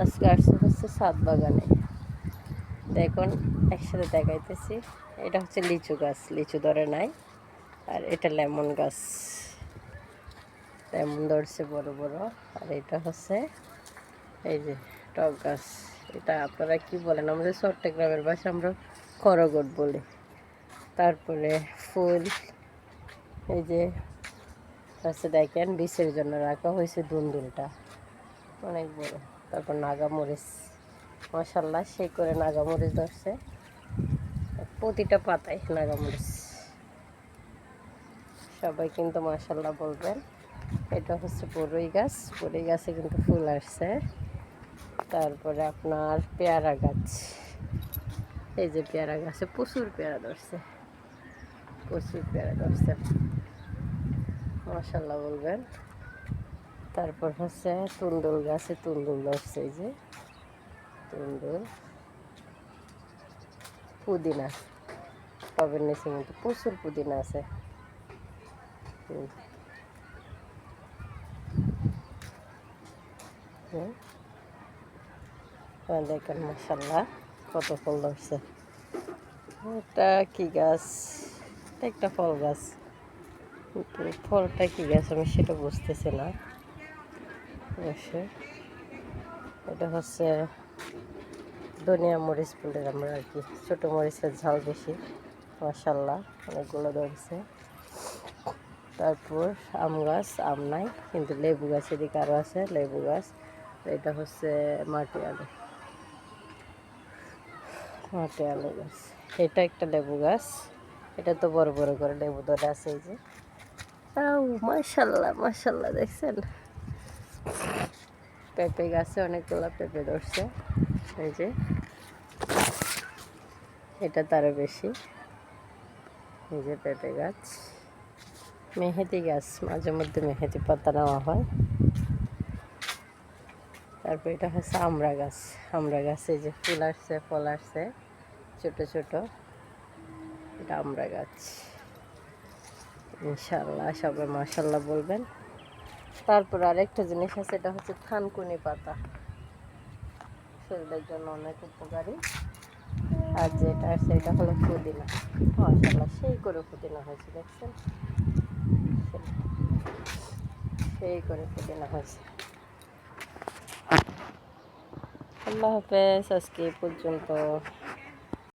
আজকে আসছে হচ্ছে ছাদ বাগানে। দেখুন একসাথে দেখাইতেছি। এটা হচ্ছে লিচু গাছ, লিচু ধরে নাই। আর এটা লেমন গাছ, লেমন ধরছে বড় বড়। আর এটা হচ্ছে এই যে টক গাছ। এটা আপনারা কি বলেন? আমাদের চট্টগ্রামের ভাষা আমরা করগট বলি। তারপরে ফুল এই যে হচ্ছে দেখেন বীজের জন্য রাখা হয়েছে দুন্দুলটা, অনেক বড়। তারপর নাগামরিচ, মাশাল্লাহ সেই করে নাগামরিচ ধরছে প্রতিটা পাতায় নাগামরিচ। সবাই কিন্তু মাশাল্লাহ বলবেন। এটা হচ্ছে বড়ই গাছ, বড়ই গাছে কিন্তু ফুল আসছে। তারপরে আপনার পেয়ারা গাছ, এই যে পেয়ারা গাছে প্রচুর পেয়ারা ধরছে, প্রচুর পেয়ারা ধরছে, মাশাল্লাহ বলবেন। তারপর হচ্ছে তুন্দুল গাছে তুন্দুল ধরছে, এই যে তুন্দুল। পুদিনা টবের নিচে কিন্তু প্রচুর পুদিনা আছে। দেখেন মাশাল্লাহ কত ফল ধরছে। এটা কি গাছ? এটা একটা ফল গাছ, কিন্তু ফলটা কি গাছ আমি সেটা বুঝতেছি না অবশ্যই। এটা হচ্ছে ধনিয়া মরিচ বলে আমরা আর কি, ছোটো মরিচের ঝাল বেশি। মাশাল্লাহ অনেকগুলো ধরছে। তারপর আম গাছ, আম নাই কিন্তু লেবু গাছ এদিকে আরও আছে, লেবু গাছ। এটা হচ্ছে মাটি আলু, মাটি আলু গাছ। এটা একটা লেবু গাছ, এটা তো বড় বড় করে লেবু ধরে আছে, এই যে। মাশাল্লাহ মাশাল্লাহ দেখছেন। পেঁপে গাছে অনেকগুলো পেঁপে ধরছে, এই যে এটা তারও বেশি। এই যে পেঁপে গাছ। মেহেদি গাছ, মাঝে মধ্যে মেহেদি পাতা নেওয়া হয়। তারপর এটা হচ্ছে আমড়া গাছ, আমড়া গাছ এই যে ফুল আসছে, ফল আসছে ছোট ছোট। এটা আমড়া গাছ। ইনশাল্লাহ সবাই মাশাল্লাহ বলবেন। তারপর আরেকটা জিনিস আছে, এটা হচ্ছে থানকুনি পাতা, শরীরের জন্য অনেক উপকারী। আর যেটা আছে এটা হলো পুদিনা, মাশাল্লাহ সেই করে পুদিনা হয়েছে দেখছেন, সেই করে পুদিনা হয়েছে। আল্লাহ হাফেজ, আজকে এই পর্যন্ত।